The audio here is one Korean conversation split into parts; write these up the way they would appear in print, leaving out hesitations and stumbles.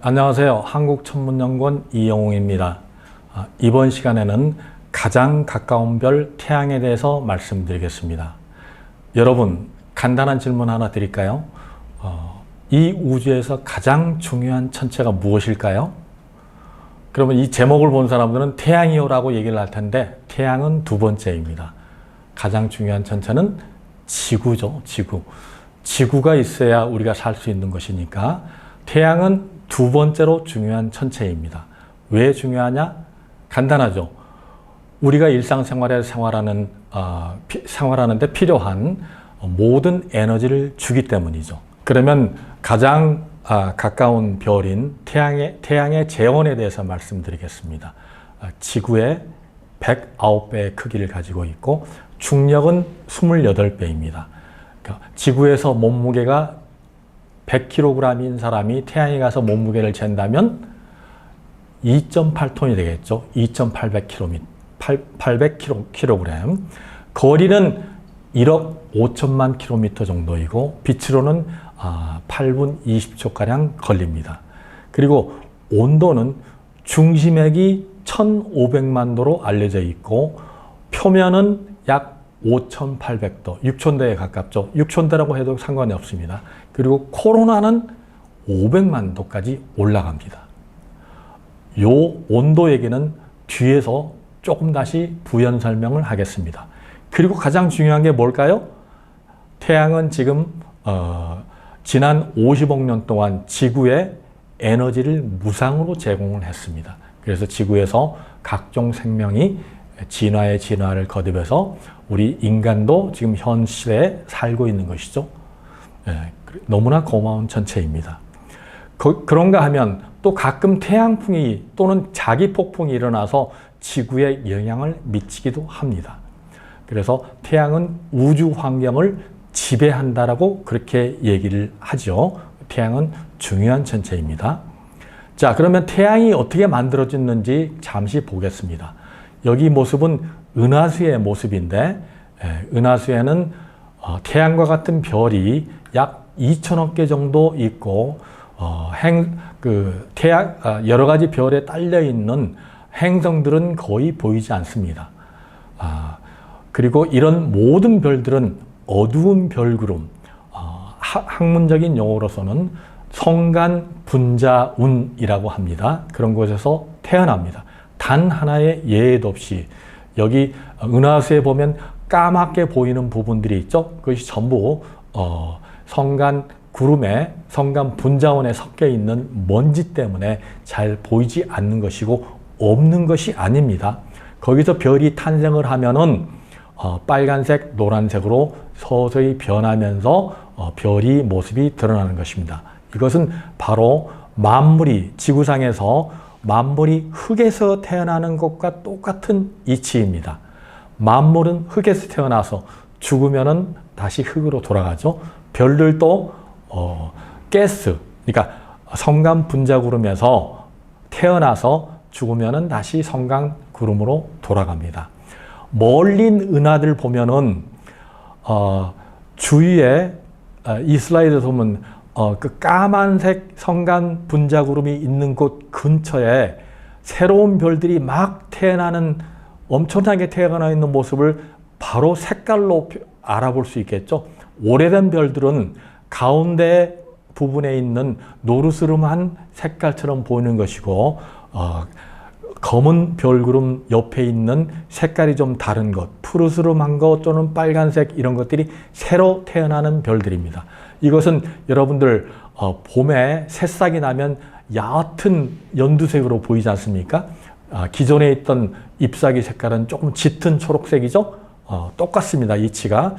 안녕하세요. 한국천문연구원 이영웅입니다. 이번 시간에는 가장 가까운 별 태양에 대해서 말씀드리겠습니다. 여러분, 간단한 질문 하나 드릴까요? 이 우주에서 가장 중요한 천체가 무엇일까요? 그러면 이 제목을 본 사람들은 태양이요라고 얘기를 할 텐데 태양은 두 번째입니다. 가장 중요한 천체는 지구죠. 지구가 있어야 우리가 살 수 있는 것이니까 태양은 두 번째로 중요한 천체입니다. 왜 중요하냐? 간단하죠. 우리가 일상생활에 생활하는데 필요한 모든 에너지를 주기 때문이죠. 그러면 가장 가까운 별인 태양의 재원에 대해서 말씀드리겠습니다. 지구의 109배의 크기를 가지고 있고 중력은 28배입니다. 그러니까 지구에서 몸무게가 100kg인 사람이 태양에 가서 몸무게를 잰다면 2.8톤이 되겠죠. 2,800kg. 거리는 1억 5천만 km 정도이고 빛으로는 8분 20초가량 걸립니다. 그리고 온도는 중심액이 1,500만 도로 알려져 있고 표면은 약 5,800도, 6,000도에 가깝죠. 6,000도라고 해도 상관이 없습니다. 그리고 코로나는 500만 도까지 올라갑니다. 요 온도 얘기는 뒤에서 조금 다시 부연 설명을 하겠습니다. 그리고 가장 중요한 게 뭘까요? 태양은 지금 지난 50억 년 동안 지구에 에너지를 무상으로 제공을 했습니다. 그래서 지구에서 각종 생명이 진화를 거듭해서 우리 인간도 지금 현 시대에 살고 있는 것이죠. 너무나 고마운 천체입니다. 그런가 하면 또 가끔 태양풍이 또는 자기폭풍이 일어나서 지구에 영향을 미치기도 합니다. 그래서 태양은 우주 환경을 지배한다라고 그렇게 얘기를 하죠. 태양은 중요한 천체입니다. 자, 그러면 태양이 어떻게 만들어졌는지 잠시 보겠습니다. 여기 모습은 은하수의 모습인데 은하수에는 태양과 같은 별이 약 2천억 개 정도 있고 여러 가지 별에 딸려 있는 행성들은 거의 보이지 않습니다. 그리고 이런 모든 별들은 어두운 별구름, 학문적인 용어로서는 성간 분자운이라고 합니다. 그런 곳에서 태어납니다. 단 하나의 예외도 없이 여기 은하수에 보면 까맣게 보이는 부분들이 있죠. 그것이 전부 성간 구름에 성간 분자원에 섞여 있는 먼지 때문에 잘 보이지 않는 것이고 없는 것이 아닙니다. 거기서 별이 탄생을 하면은 빨간색, 노란색으로 서서히 변하면서 별이 모습이 드러나는 것입니다. 이것은 바로 지구상에서 만물이 흙에서 태어나는 것과 똑같은 이치입니다. 만물은 흙에서 태어나서 죽으면은 다시 흙으로 돌아가죠. 별들도 가스, 그러니까 성간 분자구름에서 태어나서 죽으면은 다시 성간 구름으로 돌아갑니다. 멀린 은하들 보면은 주위에 이 슬라이드에서 보면 그 까만색 성간 분자구름이 있는 곳 근처에 새로운 별들이 막 태어나는 엄청나게 태어나 있는 모습을 바로 색깔로 알아볼 수 있겠죠. 오래된 별들은 가운데 부분에 있는 노르스름한 색깔처럼 보이는 것이고 검은 별구름 옆에 있는 색깔이 좀 다른 것, 푸르스름한 것 또는 빨간색 이런 것들이 새로 태어나는 별들입니다. 이것은 여러분들 봄에 새싹이 나면 얕은 연두색으로 보이지 않습니까? 기존에 있던 잎사귀 색깔은 조금 짙은 초록색이죠? 똑같습니다. 이치가.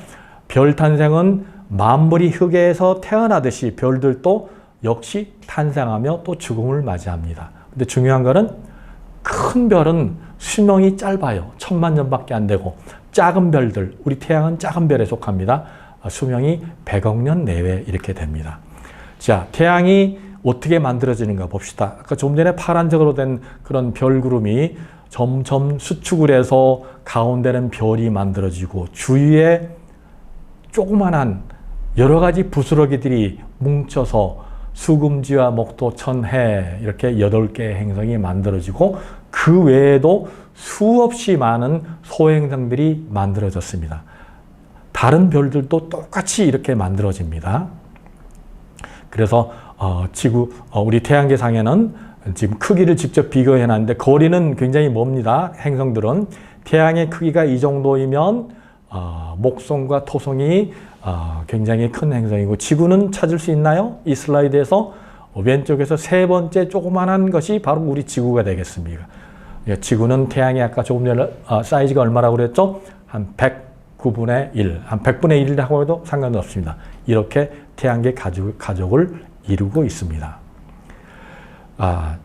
별 탄생은 만물이 흙에서 태어나듯이 별들도 역시 탄생하며 또 죽음을 맞이합니다. 근데 중요한 거는 큰 별은 수명이 짧아요. 1000만 년밖에 안 되고 작은 별들, 우리 태양은 작은 별에 속합니다. 수명이 100억 년 내외 이렇게 됩니다. 자, 태양이 어떻게 만들어지는가 봅시다. 아까 좀 전에 파란색으로 된 그런 별구름이 점점 수축을 해서 가운데는 별이 만들어지고 주위에 조그만한 여러 가지 부스러기들이 뭉쳐서 수금지와 목토, 천해 이렇게 8개의 행성이 만들어지고 그 외에도 수없이 많은 소행성들이 만들어졌습니다. 다른 별들도 똑같이 이렇게 만들어집니다. 그래서 우리 태양계상에는 지금 크기를 직접 비교해 놨는데 거리는 굉장히 멉니다. 행성들은 태양의 크기가 이 정도이면 목성과 토성이 굉장히 큰 행성이고 지구는 찾을 수 있나요? 이 슬라이드에서 왼쪽에서 세 번째 조그만한 것이 바로 우리 지구가 되겠습니다. 지구는 태양이 아까 조금 전에 사이즈가 얼마라고 그랬죠? 한 109분의 1, 한 100분의 1이라고 해도 상관은 없습니다. 이렇게 태양계 가족을 이루고 있습니다.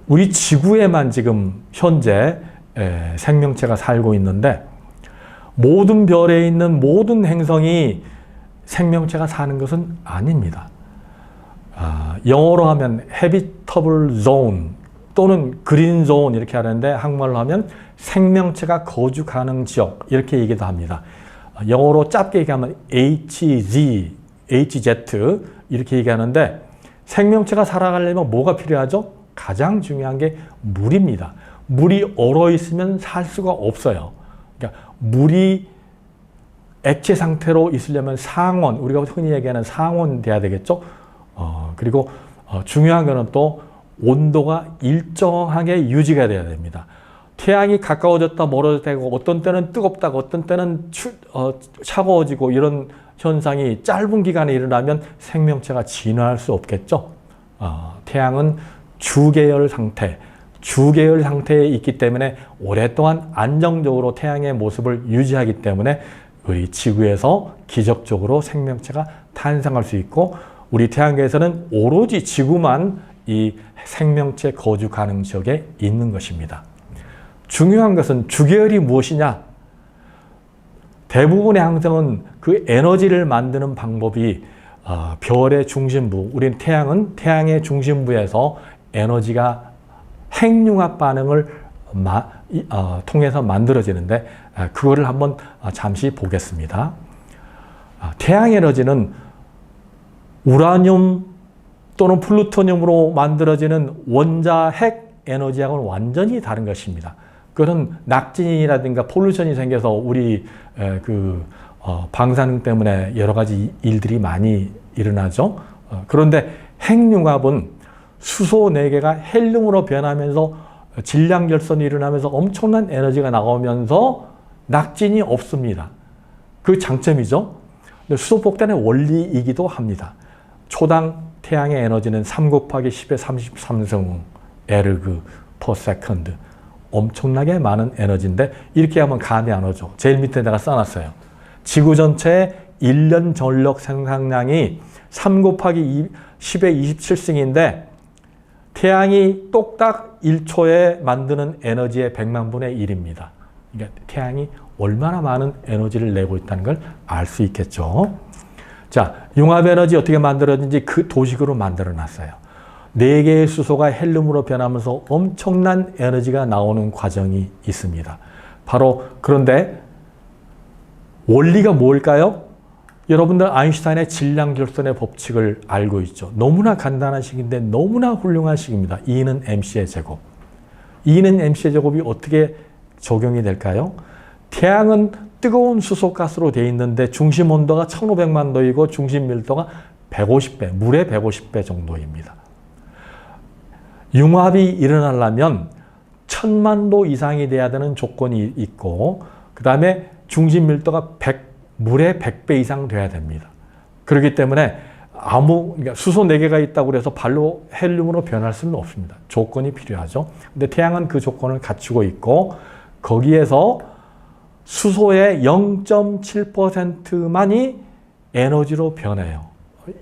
우리 지구에만 지금 현재 생명체가 살고 있는데 모든 별에 있는 모든 행성이 생명체가 사는 것은 아닙니다. 영어로 하면 habitable zone 또는 green zone 이렇게 하는데 한국말로 하면 생명체가 거주 가능 지역 이렇게 얘기도 합니다. 영어로 짧게 얘기하면 HZ 이렇게 얘기하는데 생명체가 살아가려면 뭐가 필요하죠? 가장 중요한 게 물입니다. 물이 얼어 있으면 살 수가 없어요. 그러니까 물이 액체 상태로 있으려면 상온, 우리가 흔히 얘기하는 상온 돼야 되겠죠? 그리고 중요한 거는 또 온도가 일정하게 유지가 돼야 됩니다. 태양이 가까워졌다 멀어졌다 하고 어떤 때는 뜨겁다고 어떤 때는 차가워지고 이런 현상이 짧은 기간에 일어나면 생명체가 진화할 수 없겠죠. 태양은 주계열 상태에 있기 때문에 오랫동안 안정적으로 태양의 모습을 유지하기 때문에 우리 지구에서 기적적으로 생명체가 탄생할 수 있고 우리 태양계에서는 오로지 지구만 이 생명체 거주 가능 지역에 있는 것입니다. 중요한 것은 주계열이 무엇이냐? 대부분의 항성은 그 에너지를 만드는 방법이 별의 중심부, 우리는 태양은 태양의 중심부에서 에너지가 핵융합 반응을 통해서 만들어지는데 그거를 한번 잠시 보겠습니다. 태양 에너지는 우라늄 또는 플루토늄으로 만들어지는 원자 핵 에너지하고는 완전히 다른 것입니다. 그런 낙진이라든가 폴루션이 생겨서 우리 방사능 때문에 여러 가지 일들이 많이 일어나죠. 그런데 핵융합은 수소 4개가 헬륨으로 변하면서 질량 결선이 일어나면서 엄청난 에너지가 나오면서 낙진이 없습니다. 그 장점이죠. 근데 수소 폭탄의 원리이기도 합니다. 초당 태양의 에너지는 3 곱하기 10의 33성 에르그 퍼 세컨드. 엄청나게 많은 에너지인데 이렇게 하면 감이 안 오죠. 제일 밑에 내가 써놨어요. 지구 전체의 1년 전력 생산량이 3 곱하기 10의 27승인데 태양이 똑딱 1초에 만드는 에너지의 100만 분의 1입니다. 그러니까 태양이 얼마나 많은 에너지를 내고 있다는 걸 알 수 있겠죠. 자, 융합에너지 어떻게 만들어진지 그 도식으로 만들어 놨어요. 4개의 수소가 헬륨으로 변하면서 엄청난 에너지가 나오는 과정이 있습니다. 바로 그런데 원리가 뭘까요? 여러분들 아인슈타인의 질량 결선의 법칙을 알고 있죠. 너무나 간단한 식인데 너무나 훌륭한 식입니다. E는 mc의 제곱. E는 mc의 제곱이 어떻게 적용이 될까요? 태양은 뜨거운 수소가스로 되어 있는데 중심 온도가 1500만 도이고 중심 밀도가 150배, 물의 150배 정도입니다. 융합이 일어나려면 1000만 도 이상이 돼야 되는 조건이 있고 그 다음에 중심 밀도가 물의 100배 이상 돼야 됩니다. 그렇기 때문에 그러니까 수소 4개가 있다고 해서 발로 헬륨으로 변할 수는 없습니다. 조건이 필요하죠. 근데 태양은 그 조건을 갖추고 있고 거기에서 수소의 0.7%만이 에너지로 변해요.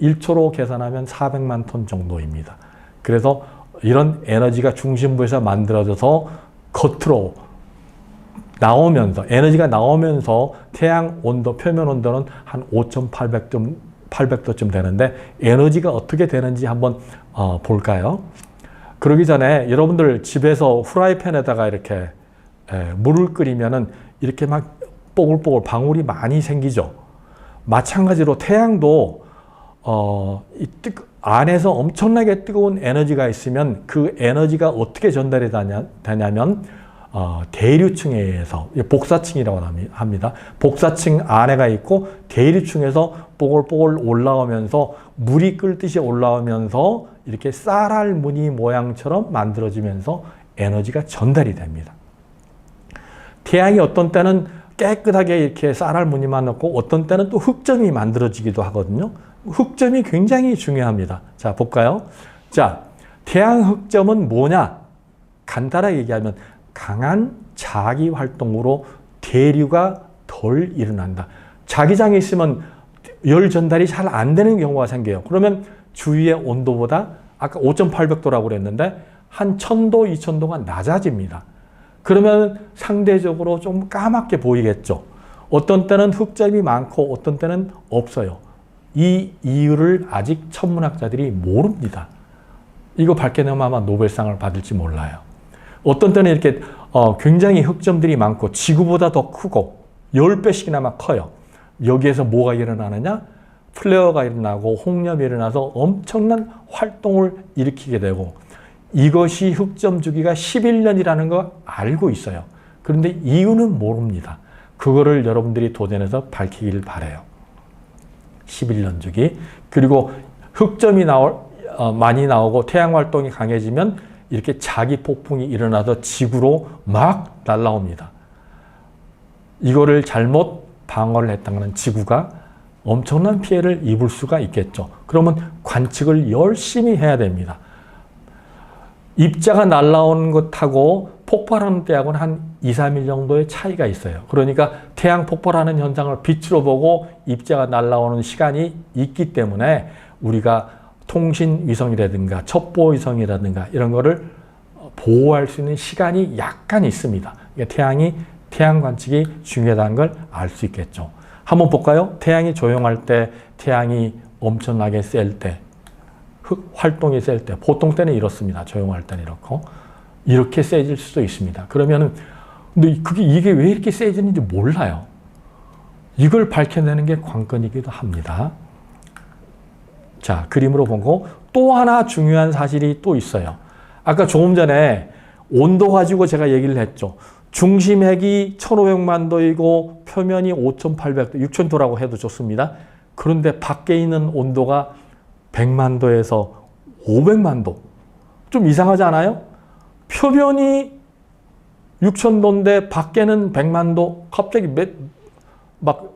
1초로 계산하면 400만 톤 정도입니다. 그래서 이런 에너지가 중심부에서 만들어져서 겉으로 나오면서 에너지가 나오면서 태양 온도, 표면 온도는 한 5,800도쯤 되는데 에너지가 어떻게 되는지 한번 볼까요? 그러기 전에 여러분들 집에서 프라이팬에다가 이렇게 물을 끓이면은 이렇게 막 뽀글뽀글 방울이 많이 생기죠. 마찬가지로 태양도 안에서 엄청나게 뜨거운 에너지가 있으면 그 에너지가 어떻게 전달이 되냐면 대류층에 의해서, 복사층이라고 합니다. 복사층 안에가 있고 대류층에서 뽀글뽀글 올라오면서 물이 끓듯이 올라오면서 이렇게 쌀알 무늬 모양처럼 만들어지면서 에너지가 전달이 됩니다. 태양이 어떤 때는 깨끗하게 이렇게 쌀알 무늬만 넣고 어떤 때는 또 흑점이 만들어지기도 하거든요. 흑점이 굉장히 중요합니다. 자, 볼까요? 자, 태양 흑점은 뭐냐? 간단하게 얘기하면 강한 자기 활동으로 대류가 덜 일어난다. 자기장이 있으면 열 전달이 잘 안 되는 경우가 생겨요. 그러면 주위의 온도보다 아까 5,800도라고 그랬는데 한 1,000도, 2,000도가 낮아집니다. 그러면 상대적으로 좀 까맣게 보이겠죠. 어떤 때는 흑점이 많고 어떤 때는 없어요. 이 이유를 아직 천문학자들이 모릅니다. 이거 밝혀내면 아마 노벨상을 받을지 몰라요. 어떤 때는 이렇게 굉장히 흑점들이 많고 지구보다 더 크고 10배씩이나 막 커요. 여기에서 뭐가 일어나느냐? 플레어가 일어나고 홍염이 일어나서 엄청난 활동을 일으키게 되고, 이것이 흑점 주기가 11년이라는 거 알고 있어요. 그런데 이유는 모릅니다. 그거를 여러분들이 도전해서 밝히길 바라요. 11년 주기. 그리고 흑점이 많이 나오고 태양 활동이 강해지면 이렇게 자기 폭풍이 일어나서 지구로 막 날아옵니다. 이거를 잘못 방어를 했다면 지구가 엄청난 피해를 입을 수가 있겠죠. 그러면 관측을 열심히 해야 됩니다. 입자가 날아오는 것하고 폭발하는 때하고는 한 2, 3일 정도의 차이가 있어요. 그러니까 태양 폭발하는 현상을 빛으로 보고 입자가 날아오는 시간이 있기 때문에 우리가 통신위성이라든가 첩보위성이라든가 이런 거를 보호할 수 있는 시간이 약간 있습니다. 태양 관측이 중요하다는 걸 알 수 있겠죠. 한번 볼까요? 태양이 조용할 때, 태양이 엄청나게 셀 때, 활동이 셀 때, 보통 때는 이렇습니다. 조용할 때는 이렇게 세질 수도 있습니다. 그러면은, 근데 이게 왜 이렇게 세지는지 몰라요. 이걸 밝혀내는 게 관건이기도 합니다. 자, 그림으로 보고 또 하나 중요한 사실이 또 있어요. 아까 조금 전에 온도 가지고 제가 얘기를 했죠. 중심핵이 1500만 도이고 표면이 5800도, 6000도라고 해도 좋습니다. 그런데 밖에 있는 온도가 100만 도에서 500만 도. 좀 이상하지 않아요? 표면이 6000도인데 밖에는 100만 도. 갑자기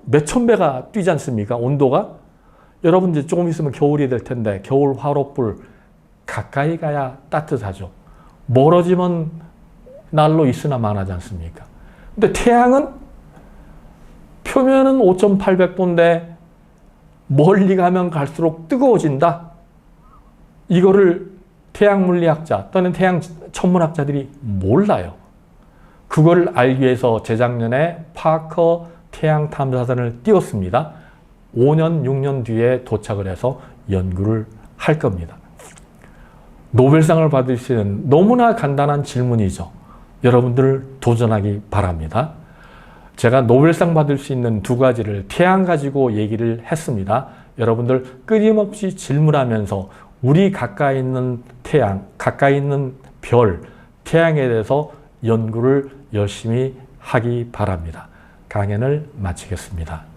몇천 배가 뛰지 않습니까? 온도가. 여러분 이제 조금 있으면 겨울이 될 텐데 겨울 화롯불 가까이 가야 따뜻하죠. 멀어지면 날로 있으나 마나지 않습니까? 근데 태양은 표면은 5800도인데 멀리 가면 갈수록 뜨거워진다. 이거를 태양 물리학자 또는 태양 천문학자들이 몰라요. 그걸 알기 위해서 재작년에 파커 태양 탐사선을 띄웠습니다. 5년, 6년 뒤에 도착을 해서 연구를 할 겁니다. 노벨상을 받을 수 있는 너무나 간단한 질문이죠. 여러분들 도전하기 바랍니다. 제가 노벨상 받을 수 있는 두 가지를 태양 가지고 얘기를 했습니다. 여러분들 끊임없이 질문하면서 우리 가까이 있는 태양, 가까이 있는 별, 태양에 대해서 연구를 열심히 하기 바랍니다. 강연을 마치겠습니다.